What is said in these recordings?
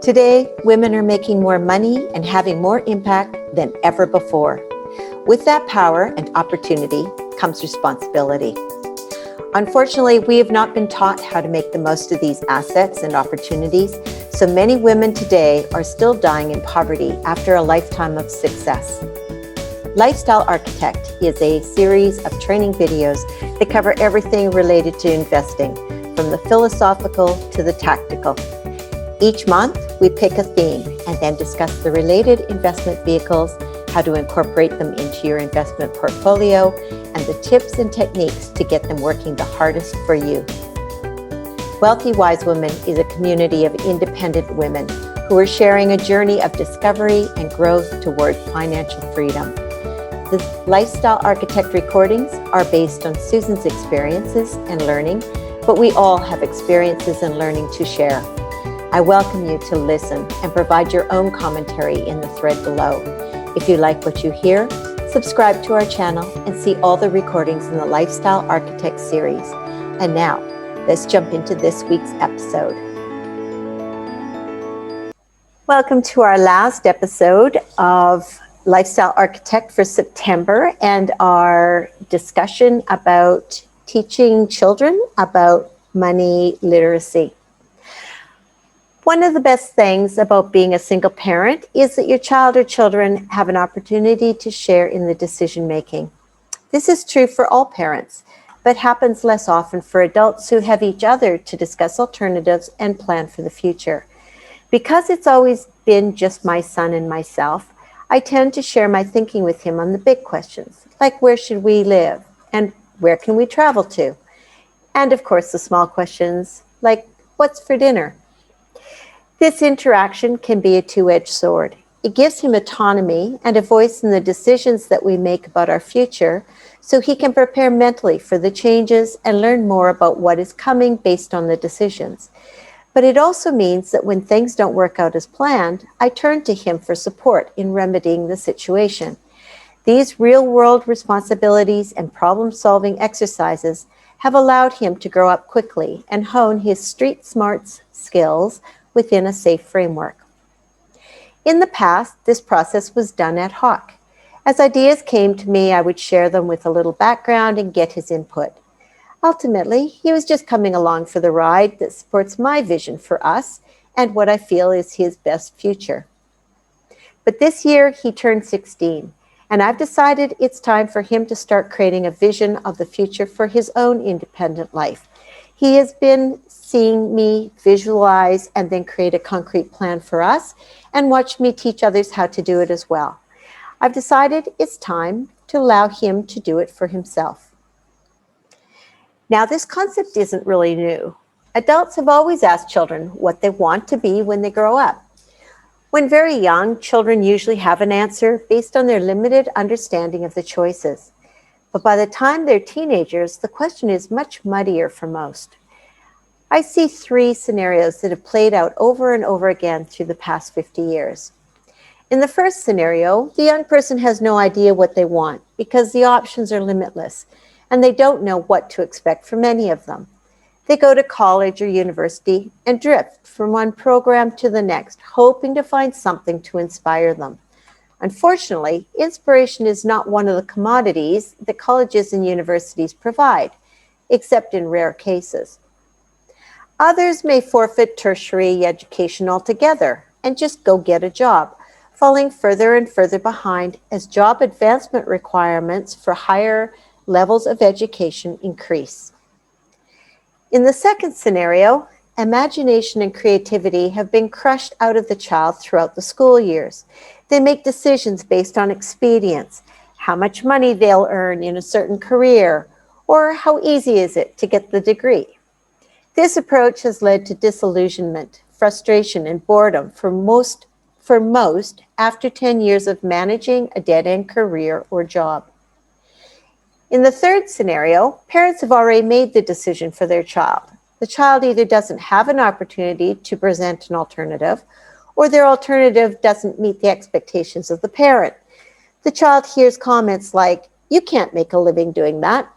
Today, women are making more money and having more impact than ever before. With that power and opportunity comes responsibility. Unfortunately, we have not been taught how to make the most of these assets and opportunities, so many women today are still dying in poverty after a lifetime of success. Lifestyle Architect is a series of training videos that cover everything related to investing, from the philosophical to the tactical. Each month, we pick a theme and then discuss the related investment vehicles, how to incorporate them into your investment portfolio, and the tips and techniques to get them working the hardest for you. Wealthy Wise Women is a community of independent women who are sharing a journey of discovery and growth toward financial freedom. The Lifestyle Architect recordings are based on Susan's experiences and learning, but we all have experiences and learning to share. I welcome you to listen and provide your own commentary in the thread below. If you like what you hear, subscribe to our channel and see all the recordings in the Lifestyle Architect series. And now, let's jump into this week's episode. Welcome to our last episode of Lifestyle Architect for September and our discussion about teaching children about money literacy. One of the best things about being a single parent is that your child or children have an opportunity to share in the decision making. This is true for all parents, but happens less often for adults who have each other to discuss alternatives and plan for the future. Because it's always been just my son and myself, I tend to share my thinking with him on the big questions, like where should we live and where can we travel to? And of course, the small questions like what's for dinner? This interaction can be a two-edged sword. It gives him autonomy and a voice in the decisions that we make about our future, so he can prepare mentally for the changes and learn more about what is coming based on the decisions. But it also means that when things don't work out as planned, I turn to him for support in remedying the situation. These real-world responsibilities and problem-solving exercises have allowed him to grow up quickly and hone his street smarts skills within a safe framework. In the past, this process was done ad hoc. As ideas came to me, I would share them with a little background and get his input. Ultimately, he was just coming along for the ride that supports my vision for us and what I feel is his best future. But this year, he turned 16, and I've decided it's time for him to start creating a vision of the future for his own independent life. He has been seeing me visualize and then create a concrete plan for us and watch me teach others how to do it as well. I've decided it's time to allow him to do it for himself. Now, this concept isn't really new. Adults have always asked children what they want to be when they grow up. When very young, children usually have an answer based on their limited understanding of the choices. But by the time they're teenagers, the question is much muddier for most. I see three scenarios that have played out over and over again through the past 50 years. In the first scenario, the young person has no idea what they want because the options are limitless, and they don't know what to expect from any of them. They go to college or university and drift from one program to the next, hoping to find something to inspire them. Unfortunately, inspiration is not one of the commodities that colleges and universities provide, except in rare cases. Others may forfeit tertiary education altogether and just go get a job, falling further and further behind as job advancement requirements for higher levels of education increase. In the second scenario, imagination and creativity have been crushed out of the child throughout the school years. They make decisions based on expedience, how much money they'll earn in a certain career, or how easy is it to get the degree. This approach has led to disillusionment, frustration, and boredom for most after 10 years of managing a dead-end career or job. In the third scenario, parents have already made the decision for their child. The child either doesn't have an opportunity to present an alternative, or their alternative doesn't meet the expectations of the parent. The child hears comments like, "You can't make a living doing that."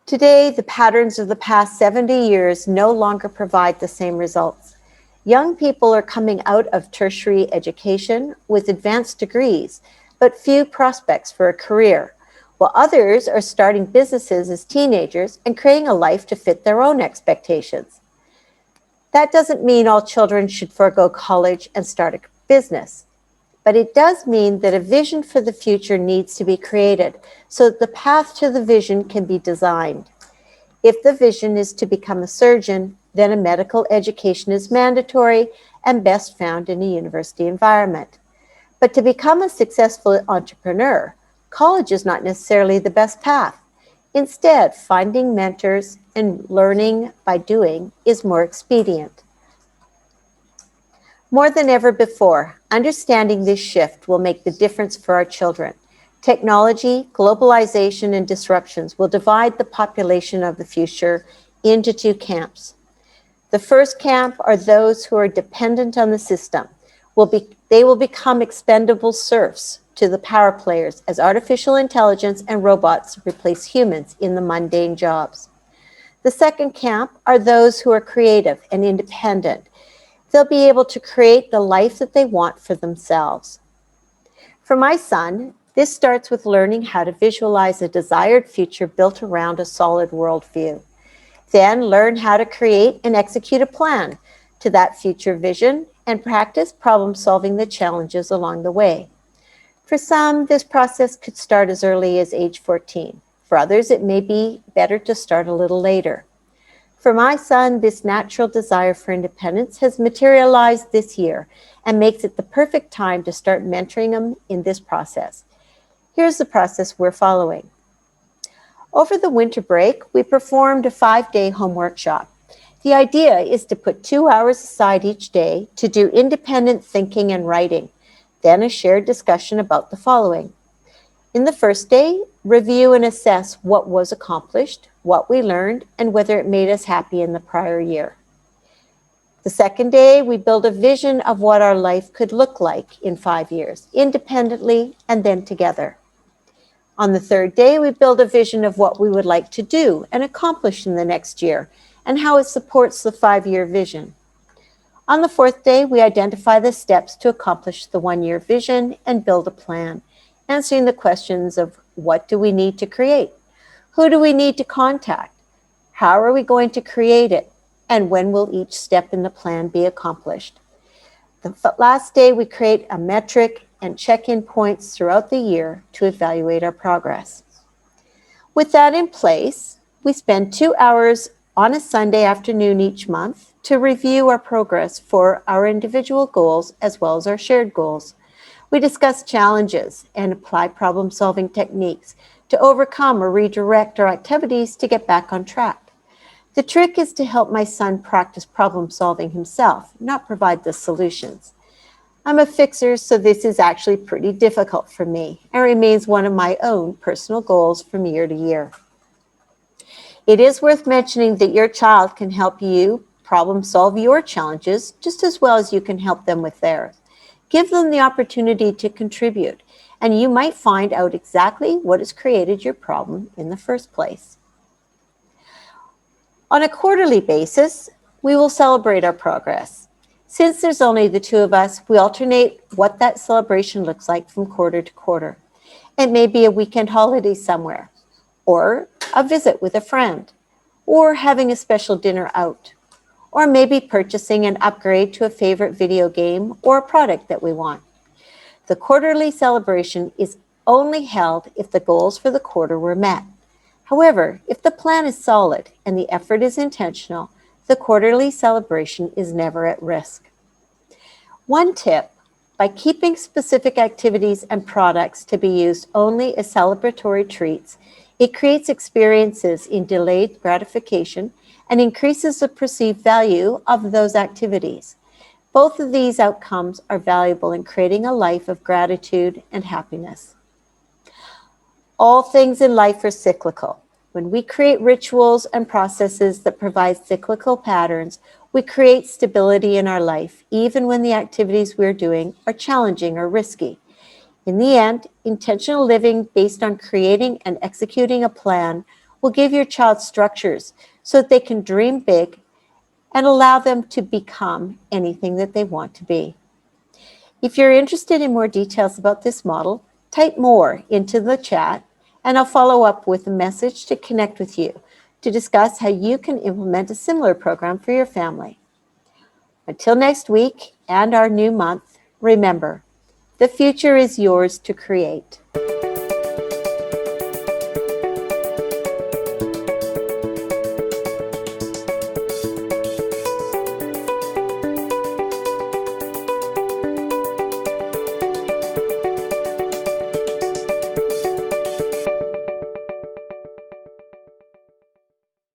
Today, the patterns of the past 70 years no longer provide the same results. Young people are coming out of tertiary education with advanced degrees, but few prospects for a career, while others are starting businesses as teenagers and creating a life to fit their own expectations. That doesn't mean all children should forego college and start a business, but it does mean that a vision for the future needs to be created so that the path to the vision can be designed. If the vision is to become a surgeon, then a medical education is mandatory and best found in a university environment. But to become a successful entrepreneur, college is not necessarily the best path. Instead, finding mentors and learning by doing is more expedient. More than ever before, understanding this shift will make the difference for our children. Technology, globalization, and disruptions will divide the population of the future into two camps. The first camp are those who are dependent on the system. They will become expendable serfs to the power players as artificial intelligence and robots replace humans in the mundane jobs. The second camp are those who are creative and independent. They'll be able to create the life that they want for themselves. For my son, this starts with learning how to visualize a desired future built around a solid worldview. Then learn how to create and execute a plan to that future vision and practice problem-solving the challenges along the way. For some, this process could start as early as age 14. For others, it may be better to start a little later. For my son, this natural desire for independence has materialized this year and makes it the perfect time to start mentoring him in this process. Here's the process we're following. Over the winter break, we performed a 5-day home workshop. The idea is to put 2 hours aside each day to do independent thinking and writing, then a shared discussion about the following. In the first day, review and assess what was accomplished, what we learned, and whether it made us happy in the prior year. The second day, we build a vision of what our life could look like in 5 years, independently and then together. On the third day, we build a vision of what we would like to do and accomplish in the next year and how it supports the 5-year vision. On the fourth day, we identify the steps to accomplish the 1-year vision and build a plan, answering the questions of what do we need to create? Who do we need to contact? How are we going to create it? And when will each step in the plan be accomplished? The last day, we create a metric and check-in points throughout the year to evaluate our progress. With that in place, we spend 2 hours on a Sunday afternoon each month to review our progress for our individual goals as well as our shared goals. We discuss challenges and apply problem-solving techniques to overcome or redirect our activities to get back on track. The trick is to help my son practice problem-solving himself, not provide the solutions. I'm a fixer, so this is actually pretty difficult for me and remains one of my own personal goals from year to year. It is worth mentioning that your child can help you problem solve your challenges just as well as you can help them with theirs. Give them the opportunity to contribute, and you might find out exactly what has created your problem in the first place. On a quarterly basis, we will celebrate our progress. Since there's only the two of us, we alternate what that celebration looks like from quarter to quarter. It may be a weekend holiday somewhere, or a visit with a friend, or having a special dinner out, or maybe purchasing an upgrade to a favorite video game or a product that we want. The quarterly celebration is only held if the goals for the quarter were met. However, if the plan is solid and the effort is intentional, the quarterly celebration is never at risk. One tip: by keeping specific activities and products to be used only as celebratory treats, it creates experiences in delayed gratification and increases the perceived value of those activities. Both of these outcomes are valuable in creating a life of gratitude and happiness. All things in life are cyclical. When we create rituals and processes that provide cyclical patterns, we create stability in our life, even when the activities we're doing are challenging or risky. In the end, intentional living based on creating and executing a plan will give your child structures so that they can dream big and allow them to become anything that they want to be. If you're interested in more details about this model, type more into the chat and I'll follow up with a message to connect with you to discuss how you can implement a similar program for your family. Until next week and our new month, remember, the future is yours to create.